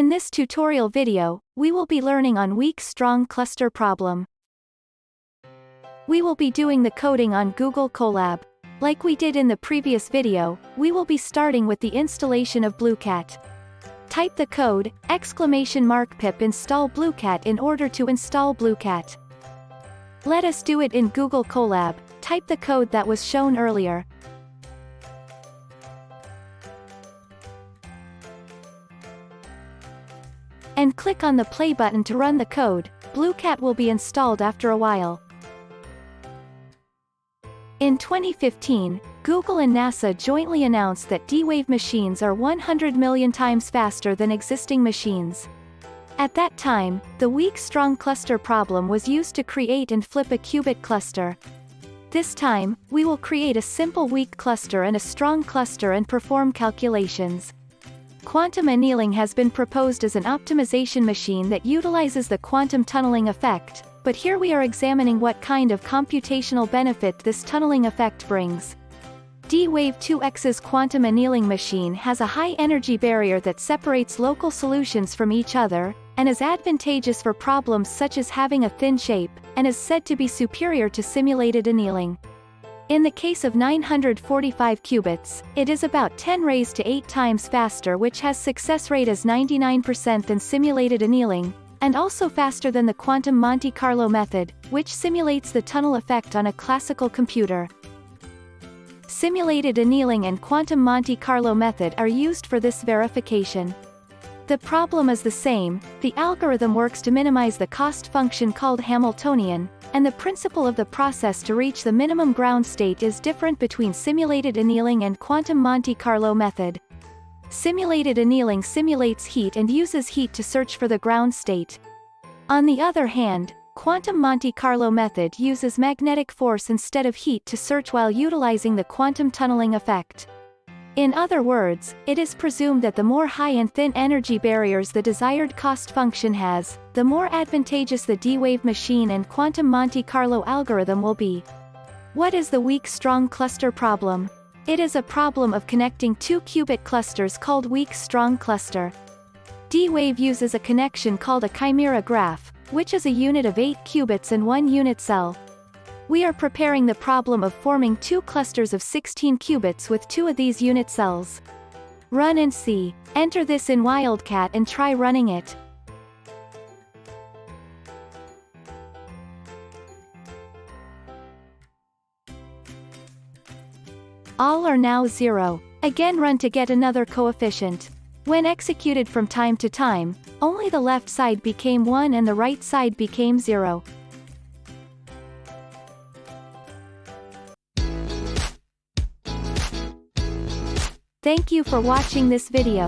In this tutorial video, we will be learning on weak-strong cluster problem. We will be doing the coding on Google Colab. Like we did in the previous video, we will be starting with the installation of Blueqat. Type the code, !pip install Blueqat in order to install Blueqat. Let us do it in Google Colab. Type the code that was shown earlier. And click on the play button to run the code. Blueqat will be installed after a while. In 2015, Google and NASA jointly announced that D-Wave machines are 100 million times faster than existing machines. At that time, the weak-strong cluster problem was used to create and flip a qubit cluster. This time, we will create a simple weak cluster and a strong cluster and perform calculations. Quantum annealing has been proposed as an optimization machine that utilizes the quantum tunneling effect, but here we are examining what kind of computational benefit this tunneling effect brings. D-Wave 2X's quantum annealing machine has a high energy barrier that separates local solutions from each other, and is advantageous for problems such as having a thin shape, and is said to be superior to simulated annealing. In the case of 945 qubits, it is about 10 raised to 8 times faster, which has success rate as 99% than simulated annealing, and also faster than the quantum Monte Carlo method, which simulates the tunnel effect on a classical computer. Simulated annealing and quantum Monte Carlo method are used for this verification. The problem is the same. The algorithm works to minimize the cost function called Hamiltonian, and the principle of the process to reach the minimum ground state is different between simulated annealing and quantum Monte Carlo method. Simulated annealing simulates heat and uses heat to search for the ground state. On the other hand, quantum Monte Carlo method uses magnetic force instead of heat to search while utilizing the quantum tunneling effect. In other words, it is presumed that the more high and thin energy barriers the desired cost function has, the more advantageous the D-Wave machine and quantum Monte Carlo algorithm will be. What is the weak-strong cluster problem? It is a problem of connecting two qubit clusters called weak-strong cluster. D-Wave uses a connection called a chimera graph, which is a unit of 8 qubits and 1 unit cell. We are preparing the problem of forming two clusters of 16 qubits with 2 of these unit cells. Run and see. Enter this in Wildcat and try running it. All are now 0. Again run to get another coefficient. When executed from time to time, only the left side became 1 and the right side became 0. Thank you for watching this video.